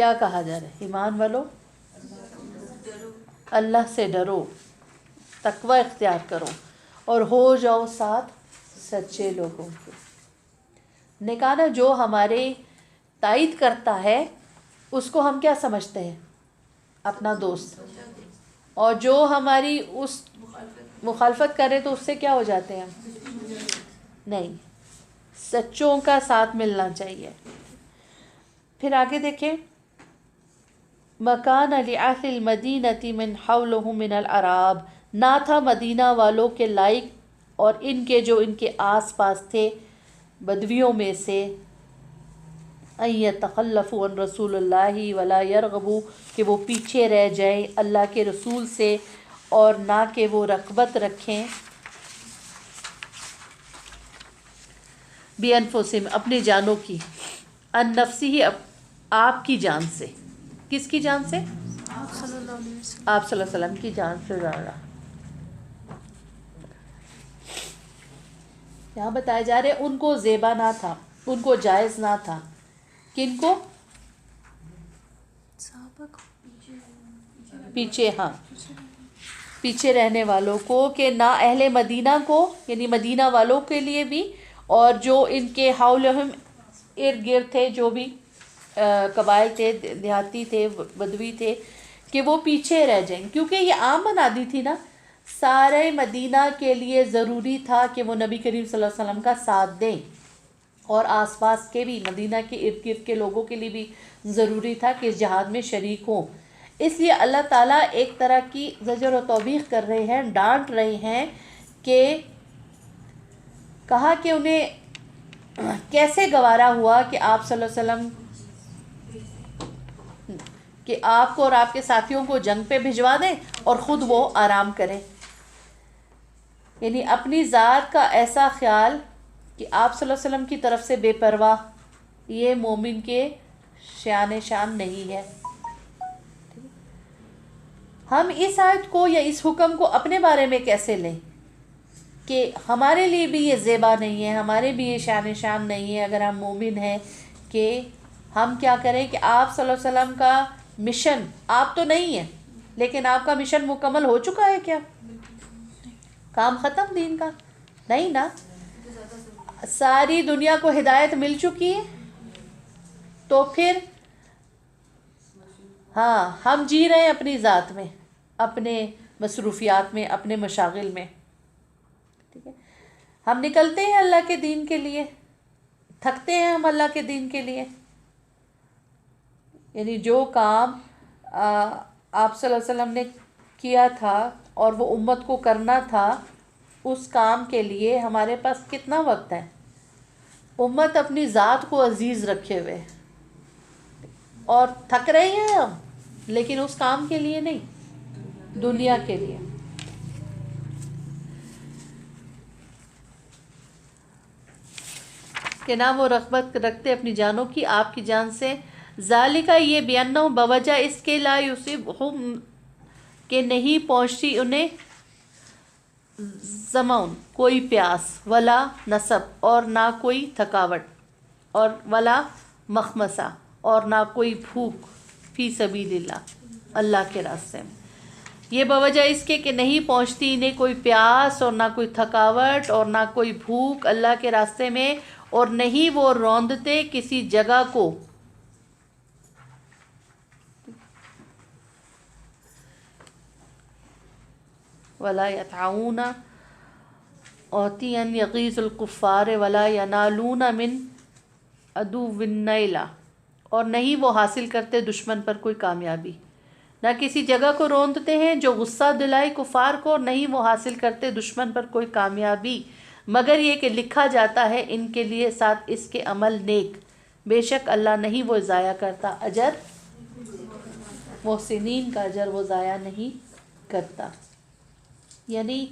کیا کہا جا رہا ہے؟ ایمان والو اللہ سے ڈرو، تقوی اختیار کرو اور ہو جاؤ ساتھ سچے لوگوں کے۔ نے کہا نا جو ہمارے تائید کرتا ہے اس کو ہم کیا سمجھتے ہیں؟ اپنا دوست، اور جو ہماری اس مخالفت کرے تو اس سے کیا ہو جاتے ہیں ہم؟ نہیں، سچوں کا ساتھ ملنا چاہیے۔ پھر آگے دیکھیں، مکان لأہل المدینۃ من حولہم من الأعراب، نہ تھا مدینہ والوں کے لائق اور ان کے جو ان کے آس پاس تھے بدویوں میں سے، ان یتخلفوا عن رسول اللہ ولا یرغبوا، کہ وہ پیچھے رہ جائیں اللہ کے رسول سے اور نہ کہ وہ رغبت رکھیں بانفسہم، اپنی جانوں کی، ان نفسہ، آپ کی جان سے۔ کس کی جان سے؟ آپ صلی اللہ علیہ وسلم۔ آپ صلی اللہ علیہ وسلم کی جان سے زیادہ۔ یہاں بتایا جا رہا ہے ان کو زیبا نہ تھا، ان کو جائز نہ تھا، کن کو؟ صحابہ کو پیچھے، ہاں پیچھے رہنے والوں کو، کہ نہ اہل مدینہ کو یعنی مدینہ والوں کے لیے بھی، اور جو ان کے حولہم ارد گرد تھے جو بھی قبائل تھے، دیہاتی تھے، بدوی تھے، کہ وہ پیچھے رہ جائیں، کیونکہ یہ عام منادی تھی نا، سارے مدینہ کے لیے ضروری تھا کہ وہ نبی کریم صلی اللہ علیہ وسلم کا ساتھ دیں، اور آس پاس کے بھی مدینہ کے ارد گرد کے لوگوں کے لیے بھی ضروری تھا کہ اس جہاد میں شریک ہوں۔ اس لیے اللہ تعالیٰ ایک طرح کی زجر و توبیخ کر رہے ہیں، ڈانٹ رہے ہیں، کہ کہا کہ انہیں کیسے گوارا ہوا کہ آپ صلی اللہ علیہ وسلم، کہ آپ کو اور آپ کے ساتھیوں کو جنگ پہ بھجوا دیں اور خود وہ آرام کریں، یعنی اپنی ذات کا ایسا خیال کہ آپ صلی اللہ علیہ وسلم کی طرف سے بے پرواہ، یہ مومن کے شان نہیں ہے۔ ہم اس آیت کو یا اس حکم کو اپنے بارے میں کیسے لیں کہ ہمارے لیے بھی یہ زیبا نہیں ہے، ہمارے بھی یہ شان نہیں ہے، اگر ہم مومن ہیں، کہ ہم کیا کریں کہ آپ صلی اللہ علیہ وسلم کا مشن، آپ تو نہیں ہیں لیکن آپ کا مشن مکمل ہو چکا ہے کیا؟ کام ختم دین کا؟ نہیں نا، ساری دنیا کو ہدایت مل چکی ہے، تو پھر ہاں ہم جی رہے ہیں اپنی ذات میں، اپنے مصروفیات میں، اپنے مشاغل میں، ٹھیک ہے، ہم نکلتے ہیں اللہ کے دین کے لیے، تھکتے ہیں ہم اللہ کے دین کے لیے، یعنی جو کام آپ صلی اللہ علیہ وسلم نے کیا تھا اور وہ امت کو کرنا تھا، اس کام کے لیے ہمارے پاس کتنا وقت ہے؟ امت اپنی ذات کو عزیز رکھے ہوئے، اور تھک رہے ہیں ہم، لیکن اس کام کے لیے نہیں، دنیا کے لیے۔ کہ نہ وہ رغبت رکھتے اپنی جانوں کی، آپ کی جان سے، ذالکہ یہ بیانہ بوجہ اس کے، لا یصیبہم کہ نہیں پہنچتی انہیں، ظمأ کوئی پیاس، ولا نصب اور نہ کوئی تھکاوٹ، اور ولا مخمصہ اور نہ کوئی بھوک، فی سبیل اللہ اللہ کے راستے میں، یہ بوجہ اس کے کہ نہیں پہنچتی انہیں کوئی پیاس اور نہ کوئی تھکاوٹ اور نہ کوئی بھوک اللہ کے راستے میں، اور نہیں وہ روندتے کسی جگہ کو، ولا یتعون عطیا یغیظ الکفار ولا ینالون من عدو نیلا، اور نہیں وہ حاصل کرتے دشمن پر کوئی کامیابی، نہ کسی جگہ کو روندتے ہیں جو غصہ دلائے کفار کو، نہیں وہ حاصل کرتے دشمن پر کوئی کامیابی، مگر یہ کہ لکھا جاتا ہے ان کے لیے ساتھ اس کے عمل نیک، بے شک اللہ نہیں وہ ضائع کرتا اجر، محسنین کا اجر وہ ضائع نہیں کرتا۔ یعنی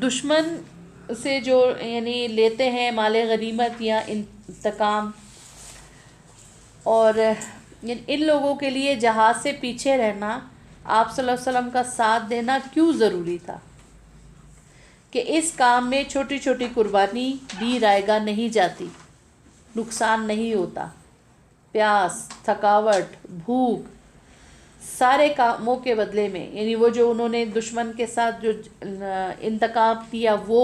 دشمن سے جو یعنی لیتے ہیں مال غنیمت یا انتقام، اور ان لوگوں کے لیے جہاد سے پیچھے رہنا، آپ صلی اللہ علیہ وسلم کا ساتھ دینا کیوں ضروری تھا؟ کہ اس کام میں چھوٹی چھوٹی قربانی بھی رائگاں نہیں جاتی، نقصان نہیں ہوتا. پیاس، تھکاوٹ، بھوک، سارے کاموں کے بدلے میں، یعنی وہ جو انہوں نے دشمن کے ساتھ جو انتقام کیا، وہ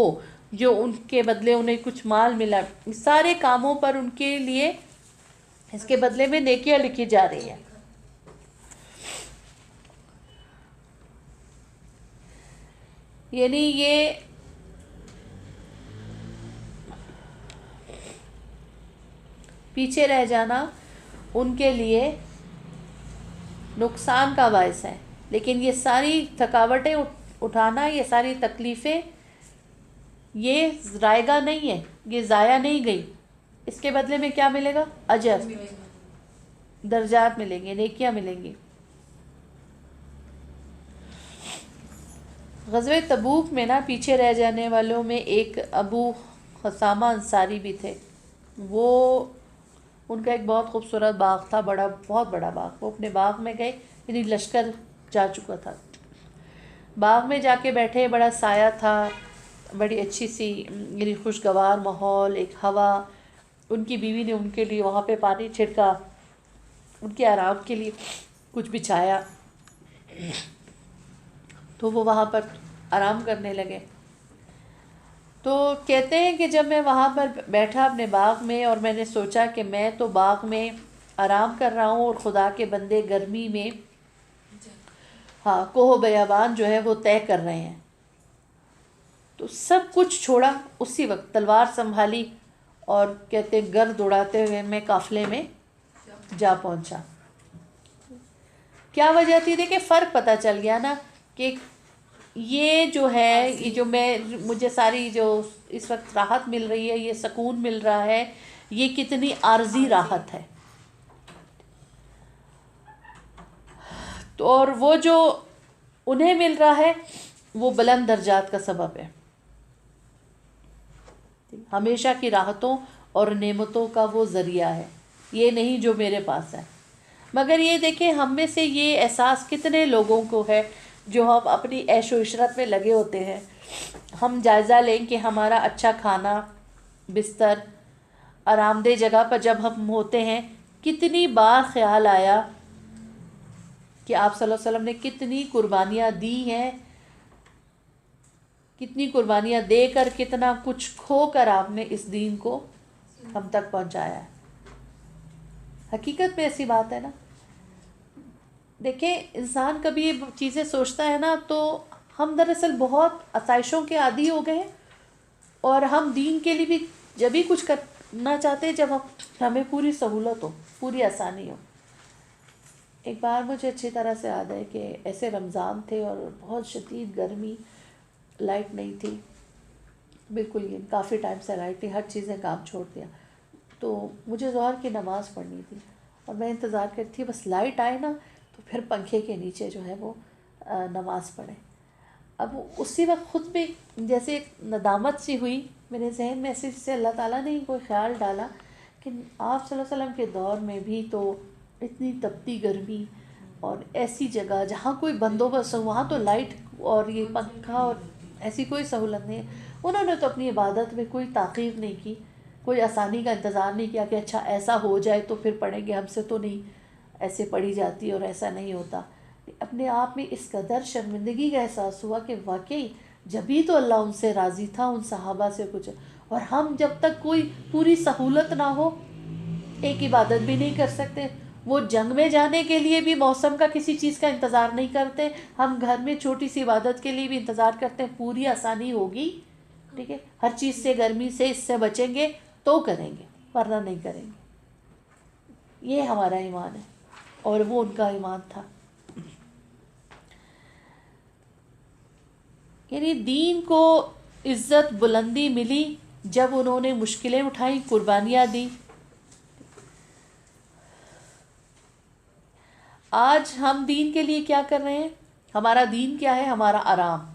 جو ان کے بدلے انہیں کچھ مال ملا، سارے کاموں پر ان کے لیے اس کے بدلے میں نیکیاں لکھی جا رہی ہیں. یعنی یہ پیچھے رہ جانا ان کے لیے نقصان کا باعث ہے، لیکن یہ ساری تھکاوٹیں اٹھانا، یہ ساری تکلیفیں، یہ رائگاں نہیں ہے، یہ ضائع نہیں گئی. اس کے بدلے میں کیا ملے گا؟ اجر، درجات ملیں گے، نیکیاں ملیں گی. غزوہ تبوک میں نا پیچھے رہ جانے والوں میں ایک ابو حسامہ انصاری بھی تھے. وہ ان کا ایک بہت خوبصورت باغ تھا، بہت بڑا باغ. وہ اپنے باغ میں گئے، یعنی لشکر جا چکا تھا. باغ میں جا کے بیٹھے، بڑا سایہ تھا، بڑی اچھی سی یعنی خوشگوار ماحول، ایک ہوا. ان کی بیوی نے ان کے لیے وہاں پہ پانی چھڑکا، ان کے آرام کے لیے کچھ بچھایا، تو وہ وہاں پر آرام کرنے لگے. تو کہتے ہیں کہ جب میں وہاں پر بیٹھا اپنے باغ میں، اور میں نے سوچا کہ میں تو باغ میں آرام کر رہا ہوں، اور خدا کے بندے گرمی میں کوہ بیابان جو ہے وہ طے کر رہے ہیں. تو سب کچھ چھوڑا، اسی وقت تلوار سنبھالی، اور کہتے ہیں گرد اڑاتے ہوئے میں قافلے میں جا پہنچا. کیا وجہ تھی؟ دیکھیں فرق پتہ چل گیا نا کہ یہ جو ہے، یہ جو مجھے ساری جو اس وقت راحت مل رہی ہے، یہ سکون مل رہا ہے، یہ کتنی عارضی راحت ہے. تو اور وہ جو انہیں مل رہا ہے وہ بلند درجات کا سبب ہے، ہمیشہ کی راحتوں اور نعمتوں کا وہ ذریعہ ہے، یہ نہیں جو میرے پاس ہے. مگر یہ دیکھیں ہم میں سے یہ احساس کتنے لوگوں کو ہے جو ہم اپنی عیش و عشرت میں لگے ہوتے ہیں. ہم جائزہ لیں کہ ہمارا اچھا کھانا، بستر، آرام دہ جگہ پر جب ہم ہوتے ہیں، کتنی بار خیال آیا کہ آپ صلی اللہ علیہ وسلم نے کتنی قربانیاں دی ہیں، کتنی قربانیاں دے کر، کتنا کچھ کھو کر آپ نے اس دین کو ہم تک پہنچایا ہے. حقیقت میں ایسی بات ہے نا. دیکھیں انسان کبھی یہ چیزیں سوچتا ہے نا، تو ہم دراصل بہت آسائشوں کے عادی ہو گئے ہیں، اور ہم دین کے لیے بھی جب ہی کچھ کرنا چاہتے ہیں جب ہمیں پوری سہولت ہو، پوری آسانی ہو. ایک بار مجھے اچھی طرح سے یاد ہے کہ ایسے رمضان تھے اور بہت شدید گرمی، لائٹ نہیں تھی بالکل، یہ کافی ٹائم سے لائٹ نہیں، ہر چیز نے کام چھوڑ دیا. تو مجھے ظہر کی نماز پڑھنی تھی، اور میں انتظار کرتی تھی بس لائٹ آئے نا تو پھر پنکھے کے نیچے جو ہے وہ نماز پڑھیں. اب اسی وقت خود بھی جیسے ایک ندامت سی ہوئی میرے ذہن میں، ایسے جیسے اللہ تعالیٰ نے کوئی خیال ڈالا کہ آپ صلی اللہ علیہ وسلم کے دور میں بھی تو اتنی تپتی گرمی، اور ایسی جگہ جہاں کوئی بندوبست ہو، وہاں تو لائٹ اور یہ پنکھا اور ایسی کوئی سہولت نہیں ہے. انہوں نے تو اپنی عبادت میں کوئی تاخیر نہیں کی، کوئی آسانی کا انتظار نہیں کیا کہ اچھا ایسا ہو جائے تو پھر پڑھیں گے، ہم سے تو نہیں ایسے پڑھی جاتی اور ایسا نہیں ہوتا. اپنے آپ میں اس قدر شرمندگی کا احساس ہوا کہ واقعی جبھی تو اللہ ان سے راضی تھا، ان صحابہ سے کچھ، اور ہم جب تک کوئی پوری سہولت نہ ہو ایک عبادت بھی نہیں کر سکتے. وہ جنگ میں جانے کے لیے بھی موسم کا کسی چیز کا انتظار نہیں کرتے، ہم گھر میں چھوٹی سی عبادت کے لیے بھی انتظار کرتے ہیں پوری آسانی ہوگی، ٹھیک ہے، ہر چیز سے، گرمی سے، اس سے بچیں گے تو کریں گے، ورنہ نہیں کریں گے. یہ ہمارا ایمان ہے، اور وہ ان کا ایمان تھا. یعنی دین کو عزت بلندی ملی جب انہوں نے مشکلیں اٹھائیں، قربانیاں دی. آج ہم دین کے لیے کیا کر رہے ہیں؟ ہمارا دین کیا ہے؟ ہمارا آرام.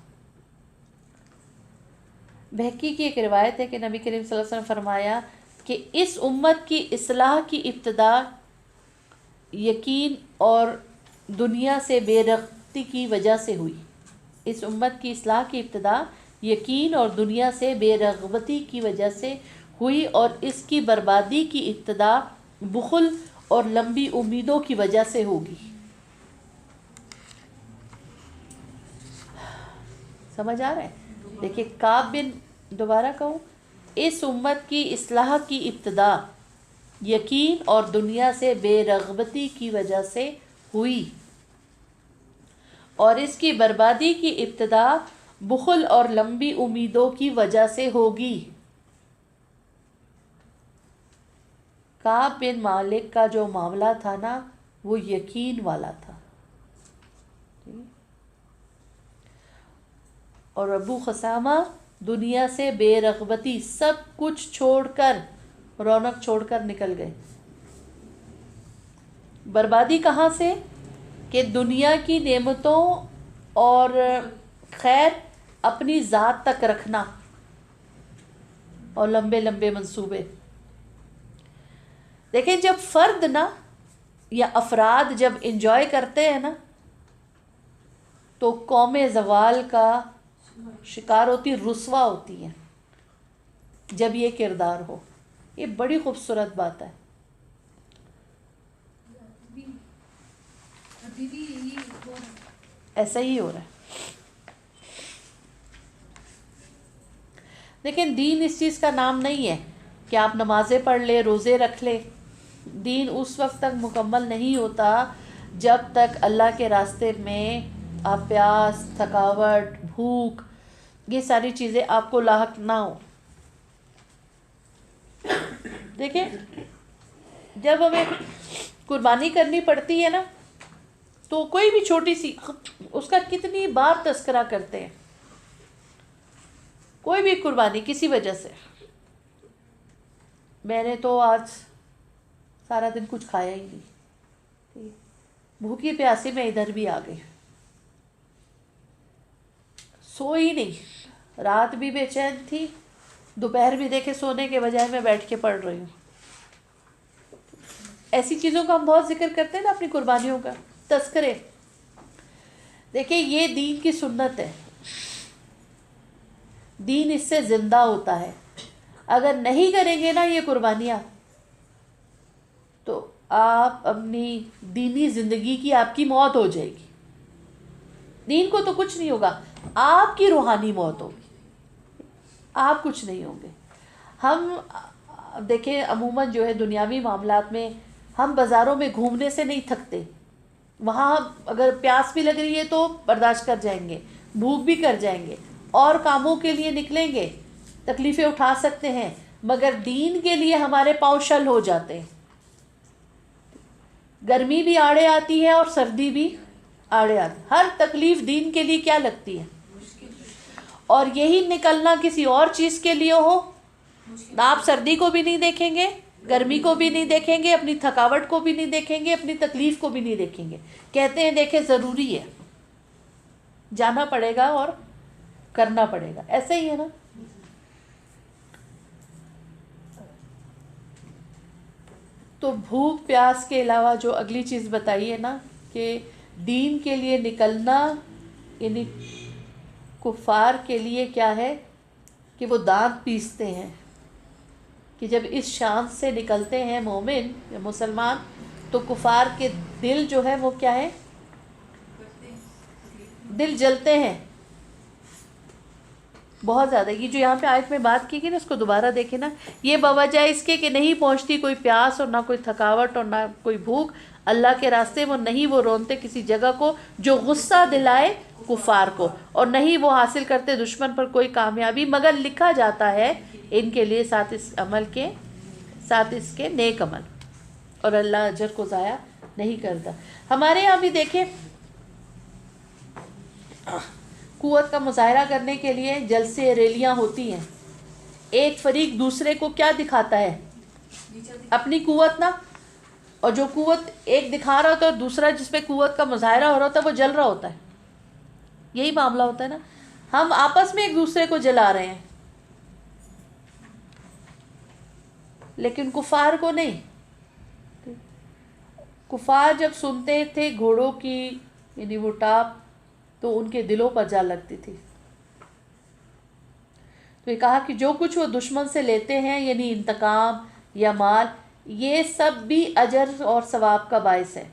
بہقی کی ایک روایت ہے کہ نبی کریم صلی اللہ علیہ وسلم فرمایا کہ اس امت کی اصلاح کی ابتدا یقین اور دنیا سے بے رغبتی کی وجہ سے ہوئی. اس امت کی اصلاح کی ابتدا یقین اور دنیا سے بے رغبتی کی وجہ سے ہوئی اور اس کی بربادی کی ابتدا بخل اور لمبی امیدوں کی وجہ سے ہوگی. سمجھ آ رہا ہے؟ دیکھیے کعب بن، دوبارہ کہوں، اس امت کی اصلاح کی ابتدا یقین اور دنیا سے بے رغبتی کی وجہ سے ہوئی اور اس کی بربادی کی ابتدا بخل اور لمبی امیدوں کی وجہ سے ہوگی. کعب بن مالک کا جو معاملہ تھا نا وہ یقین والا تھا، اور ابو خثامہ دنیا سے بے رغبتی سب کچھ چھوڑ کر، رونق چھوڑ کر نکل گئے. بربادی کہاں سے؟ کہ دنیا کی نعمتوں اور خیر اپنی ذات تک رکھنا اور لمبے لمبے منصوبے. دیکھیں جب فرد نا یا افراد جب انجوائے کرتے ہیں نا تو قوم زوال کا شکار ہوتی، رسوا ہوتی ہیں جب یہ کردار ہو. یہ بڑی خوبصورت بات ہے. ایسا ہی ہو رہا ہے. لیکن دین اس چیز کا نام نہیں ہے کہ آپ نمازیں پڑھ لے، روزے رکھ لے. دین اس وقت تک مکمل نہیں ہوتا جب تک اللہ کے راستے میں آپ پیاس، تھکاوٹ، بھوک، یہ ساری چیزیں آپ کو لاحق نہ ہو. دیکھیں جب ہمیں قربانی کرنی پڑتی ہے نا تو کوئی بھی چھوٹی سی، اس کا کتنی بار تذکرہ کرتے ہیں. کوئی بھی قربانی کسی وجہ سے، میں نے تو آج سارا دن کچھ کھایا ہی نہیں، بھوکی پیاسی میں ادھر بھی آ گئی، سوئی نہیں، رات بھی بے چین تھی، دوپہر بھی دیکھے سونے کے بجائے میں بیٹھ کے پڑھ رہی ہوں. ایسی چیزوں کا ہم بہت ذکر کرتے ہیں نا، اپنی قربانیوں کا تذکرے. دیکھیں یہ دین کی سنت ہے، دین اس سے زندہ ہوتا ہے. اگر نہیں کریں گے نا یہ قربانیاں تو آپ اپنی دینی زندگی کی آپ کی موت ہو جائے گی. دین کو تو کچھ نہیں ہوگا، آپ کی روحانی موت ہوگی، آپ کچھ نہیں ہوں گے. ہم دیکھیں عموماً جو ہے دنیاوی معاملات میں ہم بازاروں میں گھومنے سے نہیں تھکتے. وہاں اگر پیاس بھی لگ رہی ہے تو برداشت کر جائیں گے، بھوک بھی کر جائیں گے، اور کاموں کے لیے نکلیں گے، تکلیفیں اٹھا سکتے ہیں. مگر دین کے لیے ہمارے پاؤں شل ہو جاتے ہیں. گرمی بھی آڑے آتی ہے اور سردی بھی آڑے آتی ہے. ہر تکلیف دین کے لیے کیا لگتی ہے؟ اور یہی نکلنا کسی اور چیز کے لیے ہو، آپ سردی کو بھی نہیں دیکھیں گے، گرمی کو بھی نہیں دیکھیں گے، اپنی تھکاوٹ کو بھی نہیں دیکھیں گے، اپنی تکلیف کو بھی نہیں دیکھیں گے. کہتے ہیں دیکھیں ضروری ہے، جانا پڑے گا اور کرنا پڑے گا. ایسا ہی ہے نا. تو بھوک پیاس کے علاوہ جو اگلی چیز بتائی ہے نا کہ دین کے لیے نکلنا، یعنی کفار کے لیے کیا ہے کہ وہ دانت پیستے ہیں کہ جب اس شان سے نکلتے ہیں مومن یا مسلمان تو کفار کے دل جو ہے وہ کیا ہے؟ دل جلتے ہیں بہت زیادہ. یہ جو یہاں پہ آیت میں بات کی گئی نا اس کو دوبارہ دیکھیں نا. یہ بوجہ اس کے کہ نہیں پہنچتی کوئی پیاس اور نہ کوئی تھکاوٹ اور نہ کوئی بھوک اللہ کے راستے، وہ نہیں وہ رونتے کسی جگہ کو جو غصہ دلائے کفار کو، اور نہیں وہ حاصل کرتے دشمن پر کوئی کامیابی، مگر لکھا جاتا ہے ان کے لیے ساتھ اس کے نیک عمل، اور اللہ اجر کو ضائع نہیں کرتا. ہمارے یہاں بھی دیکھیں قوت کا مظاہرہ کرنے کے لیے جلسے ریلیاں ہوتی ہیں. ایک فریق دوسرے کو کیا دکھاتا ہے؟ اپنی قوت نا. اور جو قوت ایک دکھا رہا ہوتا ہے اور دوسرا جس پہ قوت کا مظاہرہ ہو رہا ہوتا ہے وہ جل رہا ہوتا ہے. یہی معاملہ ہوتا ہے نا. ہم آپس میں ایک دوسرے کو جلا رہے ہیں لیکن کفار کو نہیں. کفار جب سنتے تھے گھوڑوں کی یعنی وہ ٹاپ تو ان کے دلوں پر جا لگتی تھی. تو یہ کہا کہ جو کچھ وہ دشمن سے لیتے ہیں یعنی انتقام یا مال، یہ سب بھی اجر اور ثواب کا باعث ہے.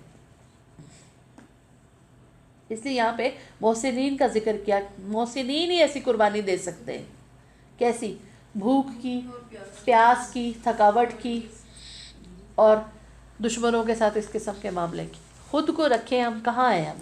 اس لیے یہاں پہ محسنین کا ذکر کیا. محسنین ہی ایسی قربانی دے سکتے ہیں. کیسی؟ بھوک کی، پیاس کی، تھکاوٹ کی، اور دشمنوں کے ساتھ اس قسم کے معاملے کی. خود کو رکھیں ہم کہاں ہیں ہم.